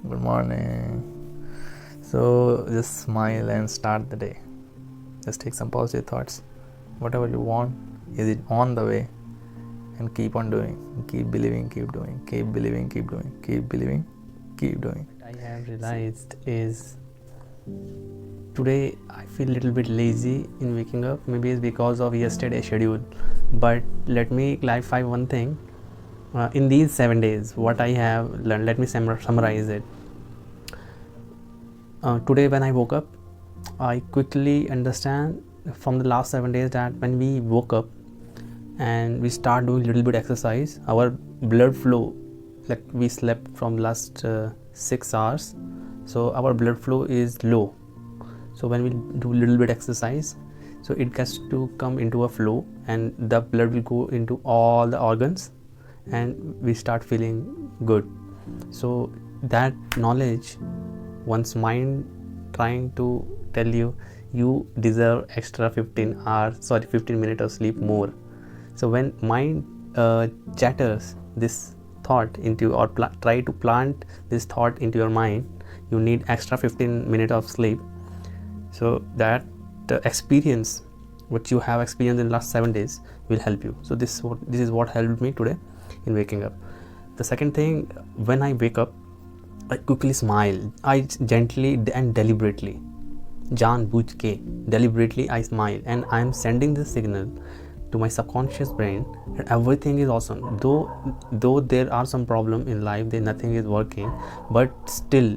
Good morning. So just smile and start the day. Just take some positive thoughts. Whatever you want is it on the way, and keep on doing. Keep believing, keep doing. Keep believing, keep doing. Keep believing, keep doing. What I have realized is today I feel a little bit lazy in waking up. Maybe it's because of yesterday's schedule. But let me clarify one thing. In these 7 days, what I have learned, let me summarize it. Today when I woke up, I quickly understand from the last 7 days that when we woke up and we start doing little bit exercise, our blood flow, like we slept from last 6 hours, so our blood flow is low. So when we do little bit exercise, so it gets to come into a flow and the blood will go into all the organs and we start feeling good. So that knowledge, one's mind trying to tell you deserve extra 15 minutes of sleep more. So when mind chatters this thought into or try to plant this thought into your mind, you need extra 15 minutes of sleep. So that experience what you have experienced in the last 7 days will help you. So this is what helped me today in waking up. The second thing, when I wake up, I quickly smile. I gently and deliberately, deliberately I smile, and I am sending this signal to my subconscious brain that everything is awesome. Though there are some problem in life, there nothing is working, but still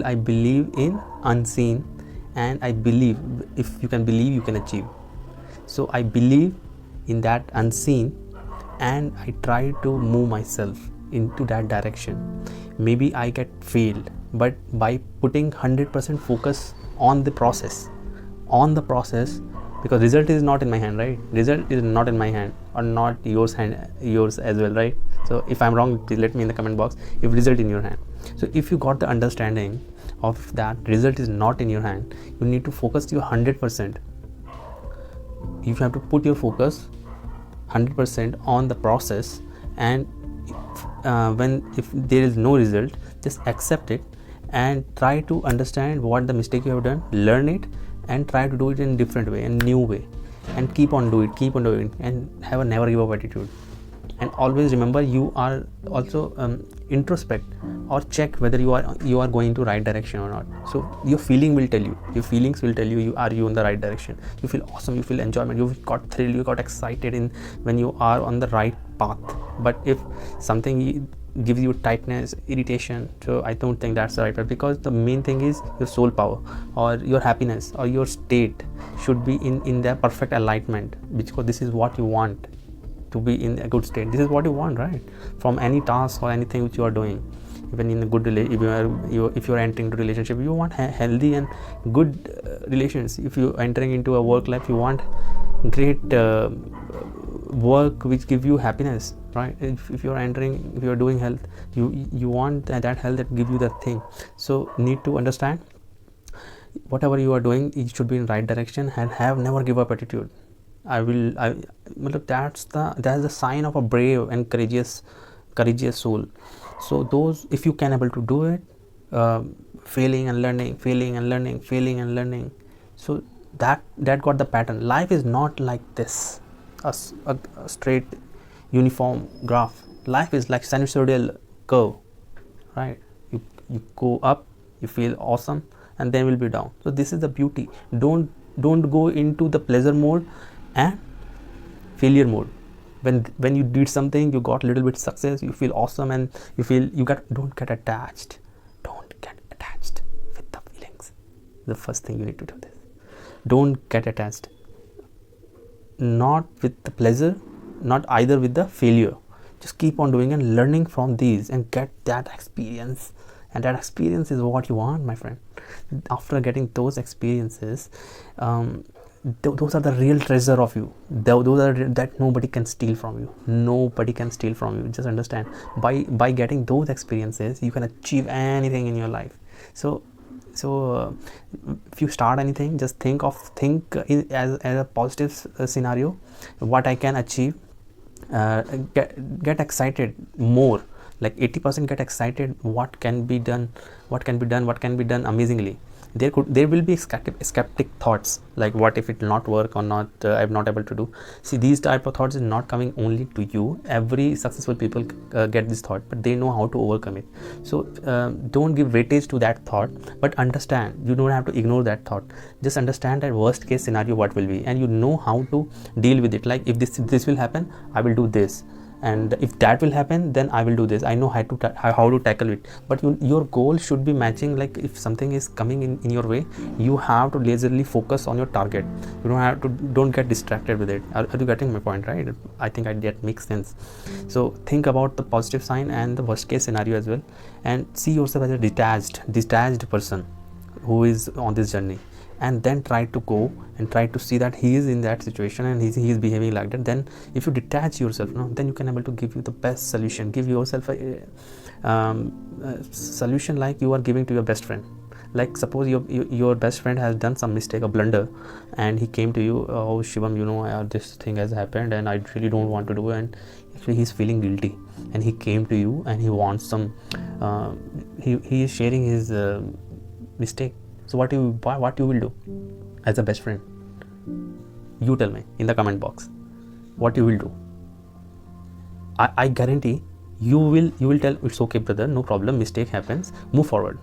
I believe in unseen, and I believe if you can believe, you can achieve. So I believe in that unseen, and I try to move myself into that direction. Maybe I get failed, but by putting 100% focus on the process, because result is not in my hand, right? Result is not in my hand, or not yours as well, right? So if I'm wrong, please let me in the comment box if result in your hand. So if you got the understanding of that result is not in your hand, you need to focus your 100%. You have to put your focus 100% on the process, and if there is no result, just accept it and try to understand what the mistake you have done, learn it, and try to do it in a different way and new way, and keep on doing it, and have a never give up attitude. And always remember, you are also introspect or check whether you are going to right direction or not. So your feelings will tell you are you in the right direction. You feel awesome, you feel enjoyment, you got thrill, you got excited in when you are on the right path. But if something gives you tightness, irritation, so I don't think that's the right path, because the main thing is your soul power or your happiness or your state should be in their perfect alignment, because this is what you want, to be in a good state. This is what you want, right? From any task or anything which you are doing, even in a good if you are entering into relationship, you want healthy and good relations. If you are entering into a work life, you want great work which give you happiness, right? If you are doing health, you want that health that give you that thing. So need to understand whatever you are doing, it should be in right direction, and have never give up attitude. That's the sign of a brave and courageous soul. So those, if you can able to do it, failing and learning, so that got the pattern. Life is not like this, a straight uniform graph. Life is like sinusoidal curve, right? You go up, you feel awesome, and then will be down. So this is the beauty. Don't go into the pleasure mode and failure mode. When you did something, you got a little bit success, you feel awesome, and don't get attached with the feelings. The first thing you need to do this. Don't get attached, not with the pleasure, not either with the failure. Just keep on doing and learning from these and get that experience, and that experience is what you want, my friend. After getting those experiences, those are the real treasure of you. Those are that nobody can steal from you. Just understand, by getting those experiences, you can achieve anything in your life. So if you start anything, just think as a positive scenario, what I can achieve. Get excited more. Like 80% get excited what can be done amazingly. There will be skeptic thoughts, like what if it will not work or not, I'm not able to do. See, these type of thoughts is not coming only to you. Every successful people get this thought, but they know how to overcome it. So don't give weightage to that thought, but understand, you don't have to ignore that thought. Just understand that worst case scenario what will be, and you know how to deal with it. Like if this will happen, I will do this, and if that will happen, then I will do this. I know how to tackle it. But your goal should be matching. Like if something is coming in your way, you have to lazily focus on your target. You don't get distracted with it. Are you getting my point, right? I think that makes sense. So think about the positive sign and the worst case scenario as well, and see yourself as a detached person who is on this journey, and then try to go and try to see that he is in that situation and he is behaving like that. Then if you detach yourself, then you can able to give you the best solution. Give yourself a solution like you are giving to your best friend. Like suppose your best friend has done some mistake, a blunder, and he came to you, oh Shivam, this thing has happened and I really don't want to do it, and actually he's feeling guilty, and he came to you and he wants some he is sharing his mistake. So what you will do as a best friend? You tell me in the comment box what you will do. I guarantee you will tell, it's okay brother, no problem, mistake happens, move forward,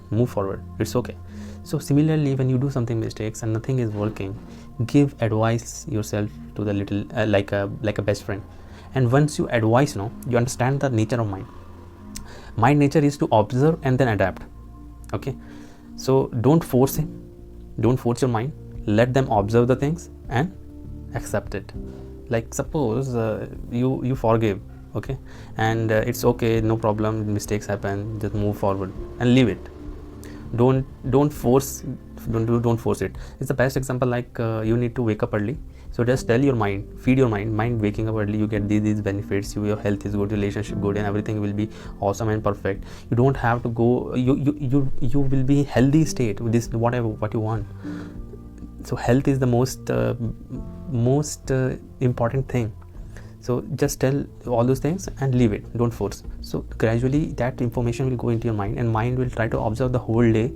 it's okay. So similarly, when you do something mistakes and nothing is working, give advice yourself to the little like a best friend. And once you advise, you understand the nature of mind nature is to observe and then adapt. Okay, so don't force your mind, let them observe the things and accept it. Like suppose you forgive, okay, and it's okay, no problem, mistakes happen, just move forward and leave it. Don't force it. It's the best example. Like you need to wake up early, so just tell your mind, feed your mind waking up early, you get these benefits, your health is good, relationship good, and everything will be awesome and perfect. You don't have to go, you will be healthy state with this, whatever what you want. So health is the most important thing. So just tell all those things and leave it, don't force. So gradually that information will go into your mind, and mind will try to observe the whole day.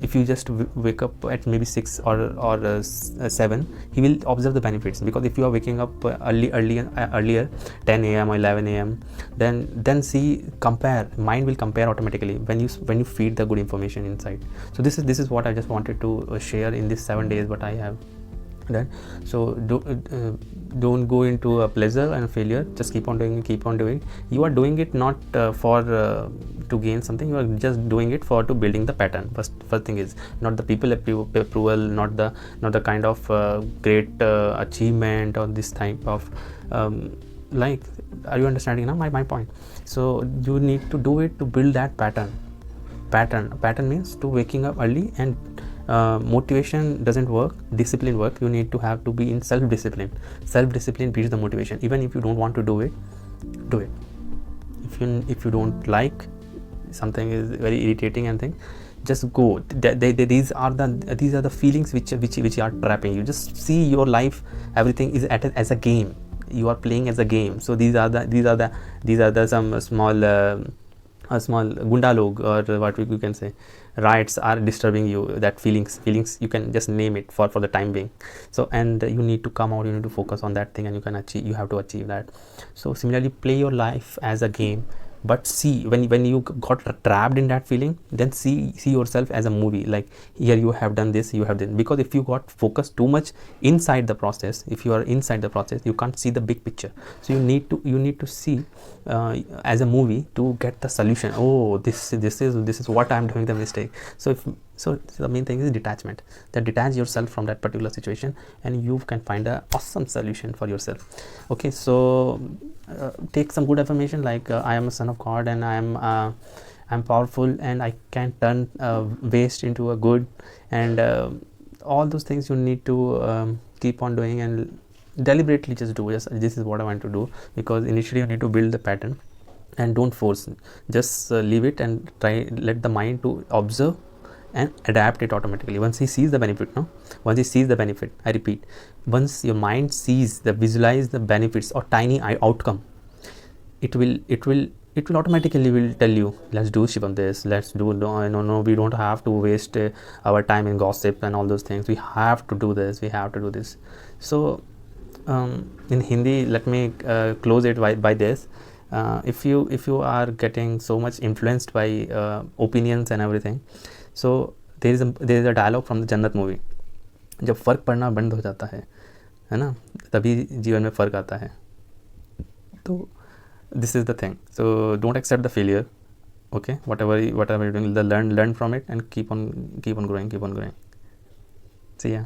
If you just wake up at maybe 6 or 7, he will observe the benefits. Because if you are waking up earlier 10 a.m. or 11 a.m, then see, compare, mind will compare automatically when you feed the good information inside. So this is what I just wanted to share in this 7 days what I have done. So don't go into a pleasure and failure, just keep on doing. You are doing it not for to gain something, you are just doing it for to building the pattern. First thing is not the people approval, not the kind of great achievement or this type of like, are you understanding now my point? So you need to do it to build that pattern means to waking up early, and motivation doesn't work, discipline work. You need to have to be in self-discipline beats the motivation. Even if you don't want to do it, if you don't like something, is very irritating and thing, just go. These are the feelings which are trapping you. Just see your life, everything is as a game. You are playing as a game. So these are the some small gunda log, or what you can say, riots are disturbing you. That feelings you can just name it for the time being. So and you need to come out, you need to focus on that thing, and you have to achieve that. So similarly, play your life as a game, but see, when you got trapped in that feeling, then see yourself as a movie. Like here you have done this, you have done, because if you got focused too much inside the process, if you are inside the process, you can't see the big picture. So you need to see as a movie to get the solution. Oh, this is what I'm doing the mistake. So the main thing is detachment. That detach yourself from that particular situation, and you can find a awesome solution for yourself. Okay, so take some good affirmation, like I am a son of God, and I'm powerful, and I can turn waste into a good, and all those things you need to keep on doing, and deliberately just do. This is what I want to do, because initially you need to build the pattern, and don't force. Just leave it and let the mind to observe and adapt it automatically. Once he sees the benefit, I repeat, once your mind visualize the benefits or tiny outcome, it will it will automatically will tell you, let's do Shivam this, let's do, no, we don't have to waste our time in gossip and all those things. We have to do this, we have to do this. So in Hindi, let me close it by this. If you are getting so much influenced by opinions and everything, so there is a dialogue from the Jannat movie. जब फ़र्क पड़ना बंद हो जाता है ना, तभी जीवन में फ़र्क आता है. तो this is the thing. So don't accept the failure. Okay, whatever you're doing, learn from it and keep on growing. See ya.